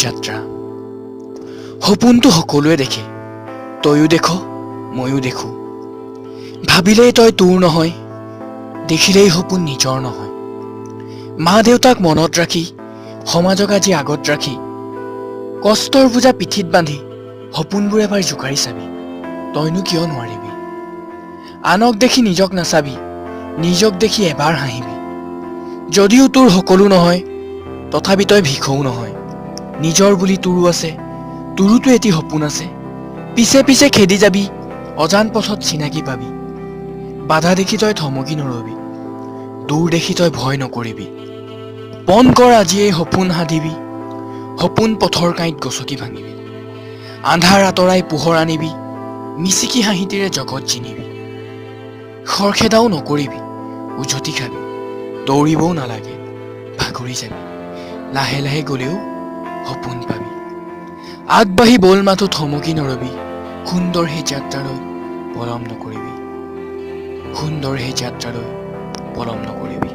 যাত্ৰা। সপোনটো সকলোৱে দেখে, তয়ো দেখ, ময়ো দেখো। ভাবিলেই তই তোৰ নহয়, দেখিলেই সপোন নিজৰ নহয়। মা দেউতাক মনত ৰাখি, সমাজক আজি আগত ৰাখি, কষ্টৰ বোজা পিঠিত বান্ধি সপোনবোৰ এবাৰ জোকাৰি চাবি, তইনো কিয় নোৱাৰিবি। আনক দেখি নিজক নাচাবি, নিজক দেখি এবাৰ হাঁহিবি। যদিও তোৰ সকলো নহয়, তথাপি তই ভিখৌ নহয়। নিজৰ বুলি তোৰো আছে, তোৰোতো এটি সপোন আছে। পিছে পিছে খেদি যাবি, অজান পথত চিনাকি পাবি। বাধা দেখি তই থমকি নৰবি, দূৰ দেখি তই ভয় নকৰিবি। পণ কৰ আজিয়েই সপোন সাধিবি, সপোন পথৰ কাঁইত গছকি ভাঙিবি। আন্ধাৰ আঁতৰাই পোহৰ আনিবি, মিচিকি হাঁহিটিৰে জগত জিনিবি। খৰখেদাও নকৰিবি, উজটি খাবি, দৌৰিবও নালাগে, ভাগৰি যাবি। লাহে লাহে গলেও সপোন পাবি। আগবাঢ়ি বল মাথো থমকি নৰবি, সুন্দৰ সেই যাত্ৰালৈ পলম নকৰিবি, সুন্দৰ সেই যাত্ৰালৈ পলম নকৰিবি।